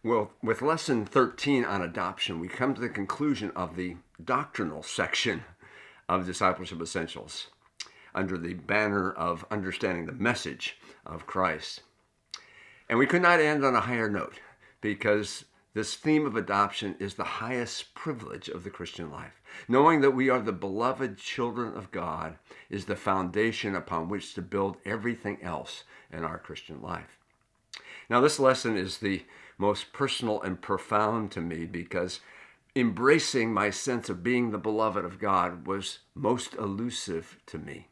Well, with lesson 13 on adoption, we come to the conclusion of the doctrinal section of Discipleship Essentials under the banner of understanding the message of Christ. And we could not end on a higher note because this theme of adoption is the highest privilege of the Christian life. Knowing that we are the beloved children of God is the foundation upon which to build everything else in our Christian life. Now, this lesson is the most personal and profound to me because embracing my sense of being the beloved of God was most elusive to me.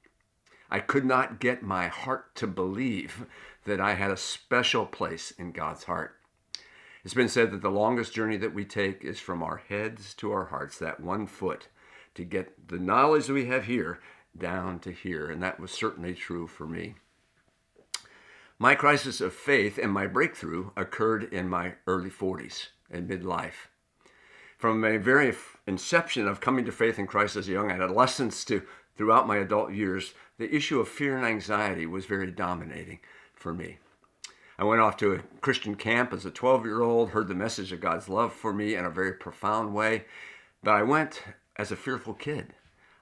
I could not get my heart to believe that I had a special place in God's heart. It's been said that the longest journey that we take is from our heads to our hearts, that 1 foot, to get the knowledge that we have here down to here, and that was certainly true for me. My crisis of faith and my breakthrough occurred in my early 40s and midlife. From my very inception of coming to faith in Christ as a young adolescent to throughout my adult years, the issue of fear and anxiety was very dominating for me. I went off to a Christian camp as a 12-year-old, heard the message of God's love for me in a very profound way, but I went as a fearful kid.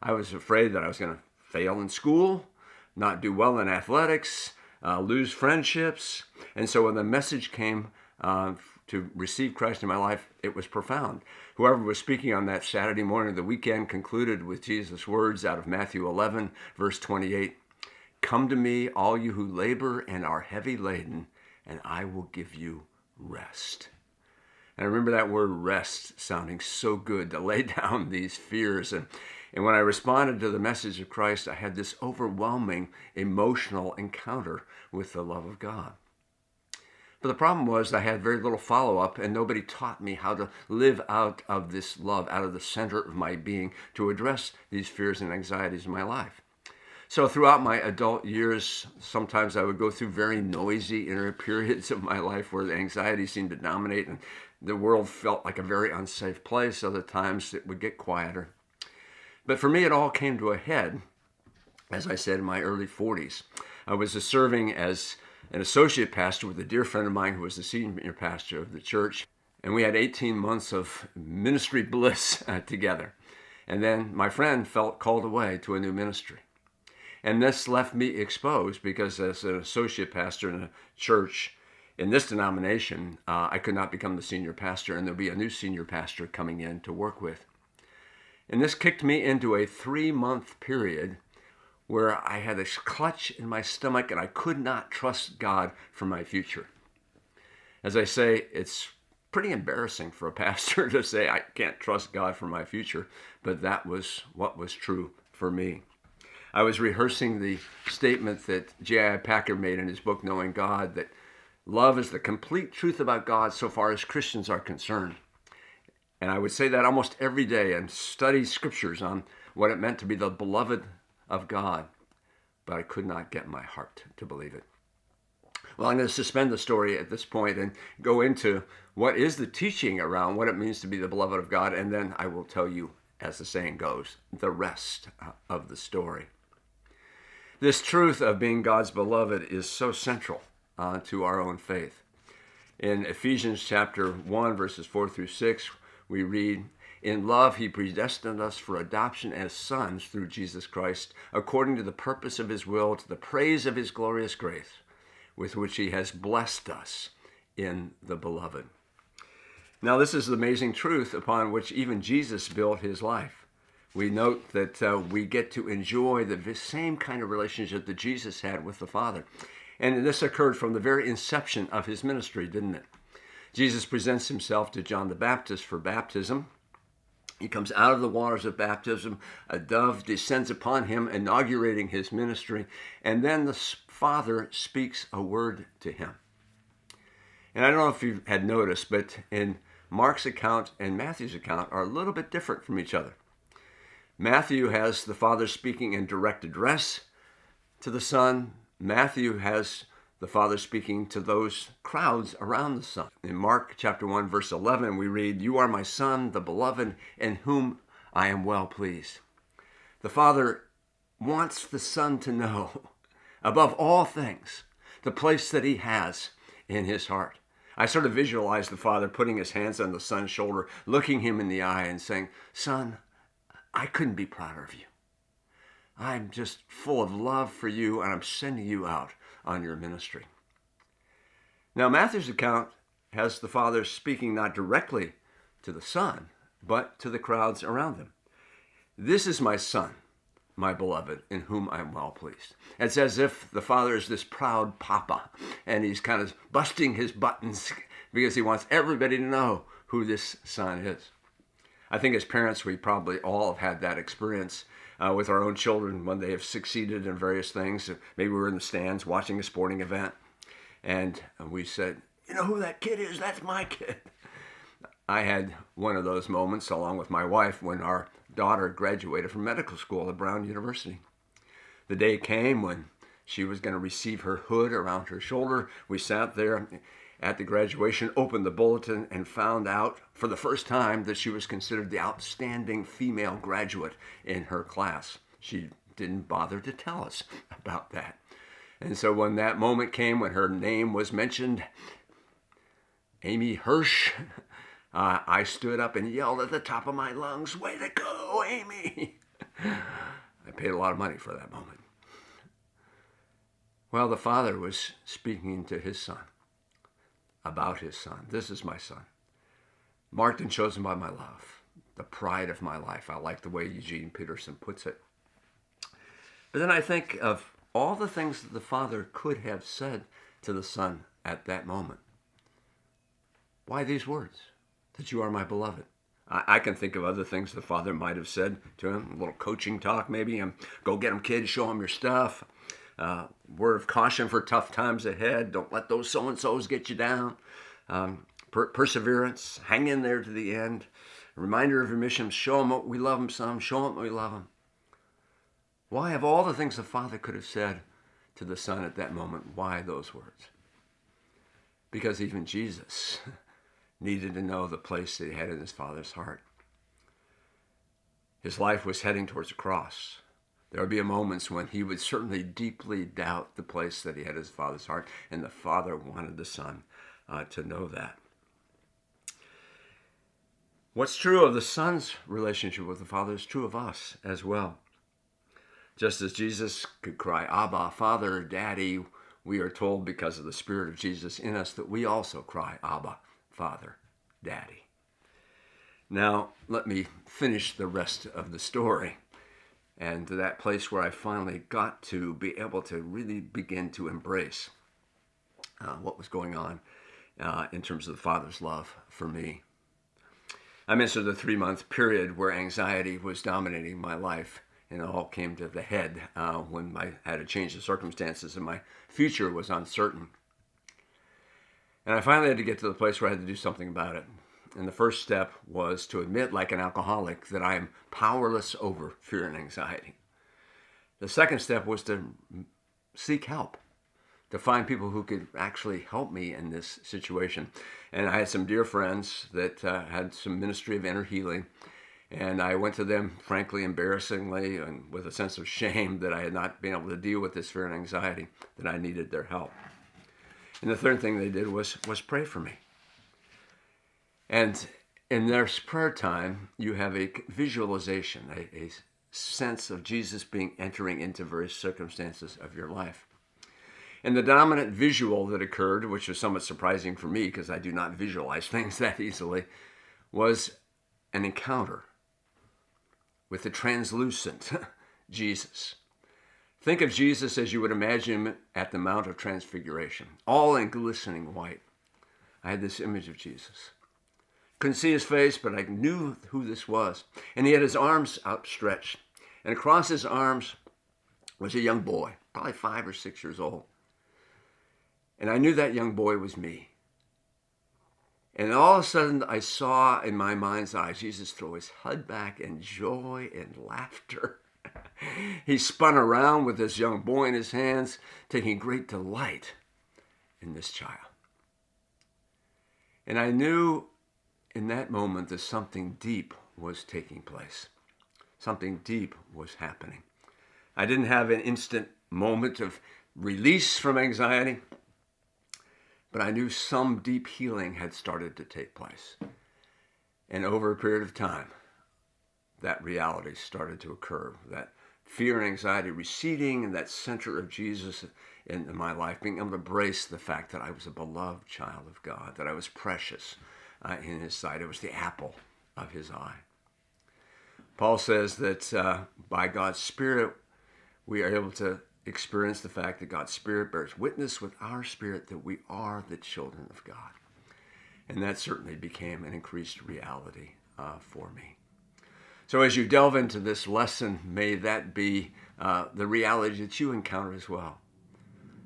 I was afraid that I was going to fail in school, not do well in athletics, lose friendships. And so when the message came to receive Christ in my life, it was profound. Whoever was speaking on that Saturday morning of the weekend concluded with Jesus' words out of Matthew 11, verse 28, "Come to me, all you who labor and are heavy laden, and I will give you rest." And I remember that word rest sounding so good to lay down these fears. And when I responded to the message of Christ, I had this overwhelming emotional encounter with the love of God. But the problem was I had very little follow-up, and nobody taught me how to live out of this love, out of the center of my being, to address these fears and anxieties in my life. So throughout my adult years, sometimes I would go through very noisy inner periods of my life where the anxiety seemed to dominate and the world felt like a very unsafe place. Other times it would get quieter. But for me, it all came to a head, as I said, in my early 40s. I was serving as an associate pastor with a dear friend of mine who was the senior pastor of the church. And we had 18 months of ministry bliss together. And then my friend felt called away to a new ministry. And this left me exposed because as an associate pastor in a church in this denomination, I could not become the senior pastor, and there'll be a new senior pastor coming in to work with. And this kicked me into a 3-month period where I had this clutch in my stomach and I could not trust God for my future. As I say, it's pretty embarrassing for a pastor to say, I can't trust God for my future, but that was what was true for me. I was rehearsing the statement that J.I. Packer made in his book, Knowing God, that love is the complete truth about God so far as Christians are concerned. And I would say that almost every day and study scriptures on what it meant to be the beloved of God, but I could not get my heart to believe it. Well, I'm going to suspend the story at this point and go into what is the teaching around what it means to be the beloved of God, and then I will tell you, as the saying goes, the rest of the story. This truth of being God's beloved is so central to our own faith. In Ephesians chapter 1, verses 4 through 6, we read, "In love, he predestined us for adoption as sons through Jesus Christ, according to the purpose of his will, to the praise of his glorious grace, with which he has blessed us in the beloved." Now, this is the amazing truth upon which even Jesus built his life. We note that we get to enjoy the same kind of relationship that Jesus had with the Father. And this occurred from the very inception of his ministry, didn't it? Jesus presents himself to John the Baptist for baptism. He comes out of the waters of baptism. A dove descends upon him, inaugurating his ministry. And then the Father speaks a word to him. And I don't know if you had noticed, but in Mark's account and Matthew's account are a little bit different from each other. Matthew has the Father speaking in direct address to the Son. Matthew has the Father speaking to those crowds around the Son. In Mark chapter 1, verse 11, we read, "You are my Son, the beloved, in whom I am well pleased." The Father wants the Son to know, above all things, the place that he has in his heart. I sort of visualized the father putting his hands on the son's shoulder, looking him in the eye and saying, "Son, I couldn't be prouder of you. I'm just full of love for you, and I'm sending you out on your ministry." Now, Matthew's account has the father speaking not directly to the son, but to the crowds around him. "This is my son, my beloved, in whom I am well pleased." It's as if the father is this proud papa, and he's kind of busting his buttons because he wants everybody to know who this son is. I think as parents, we probably all have had that experience with our own children when they have succeeded in various things. Maybe we're in the stands watching a sporting event, and we said, "You know who that kid is? That's my kid." I had one of those moments along with my wife when our daughter graduated from medical school at Brown University. The day came when she was going to receive her hood around her shoulder. We sat there at the graduation, opened the bulletin, and found out for the first time that she was considered the outstanding female graduate in her class. She didn't bother to tell us about that. And so when that moment came when her name was mentioned, Amy Hirsch, I stood up and yelled at the top of my lungs, "Way to go, Amy!" I paid a lot of money for that moment. Well, the father was speaking to his son about his son. "This is my son, marked and chosen by my love, the pride of my life." I like the way Eugene Peterson puts it. But then I think of all the things that the father could have said to the son at that moment. Why these words? That you are my beloved. I can think of other things the father might have said to him. A little coaching talk, maybe. Go get them, kids. Show them your stuff. Word of caution for tough times ahead. Don't let those so-and-sos get you down. Perseverance. Hang in there to the end. A reminder of your mission. Show them what we love them some. Show them what we love them. Why, of all the things the father could have said to the son at that moment, why those words? Because even Jesus needed to know the place that he had in his father's heart. His life was heading towards the cross. There would be moments when he would certainly deeply doubt the place that he had in his father's heart, and the father wanted the son to know that. What's true of the son's relationship with the father is true of us as well. Just as Jesus could cry, "Abba, Father, Daddy," we are told because of the Spirit of Jesus in us that we also cry, "Abba, Father, Daddy." Now, let me finish the rest of the story and to that place where I finally got to be able to really begin to embrace what was going on in terms of the Father's love for me. I mentioned the 3-month period where anxiety was dominating my life, and it all came to the head when I had a change of circumstances and my future was uncertain. And I finally had to get to the place where I had to do something about it. And the first step was to admit, like an alcoholic, that I am powerless over fear and anxiety. The second step was to seek help, to find people who could actually help me in this situation. And I had some dear friends that had some ministry of inner healing. And I went to them, frankly, embarrassingly, and with a sense of shame that I had not been able to deal with this fear and anxiety, that I needed their help. And the third thing they did was pray for me. And in their prayer time, you have a visualization, a sense of Jesus entering into various circumstances of your life. And the dominant visual that occurred, which was somewhat surprising for me because I do not visualize things that easily, was an encounter with the translucent Jesus. Think of Jesus as you would imagine him at the Mount of Transfiguration, all in glistening white. I had this image of Jesus. Couldn't see his face, but I knew who this was. And he had his arms outstretched. And across his arms was a young boy, probably 5 or 6 years old. And I knew that young boy was me. And all of a sudden, I saw in my mind's eye Jesus throw his head back in joy and laughter. He spun around with this young boy in his hands, taking great delight in this child. And I knew in that moment that something deep was taking place. Something deep was happening. I didn't have an instant moment of release from anxiety, but I knew some deep healing had started to take place. And over a period of time, that reality started to occur, that fear and anxiety receding, and that center of Jesus in my life, being able to embrace the fact that I was a beloved child of God, that I was precious in his sight. It was the apple of his eye. Paul says that by God's Spirit, we are able to experience the fact that God's Spirit bears witness with our spirit that we are the children of God. And that certainly became an increased reality for me. So as you delve into this lesson, may that be the reality that you encounter as well.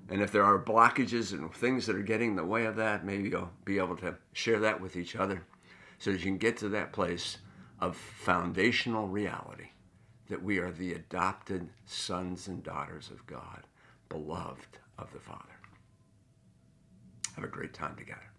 And if there are blockages and things that are getting in the way of that, maybe you'll be able to share that with each other so that you can get to that place of foundational reality that we are the adopted sons and daughters of God, beloved of the Father. Have a great time together.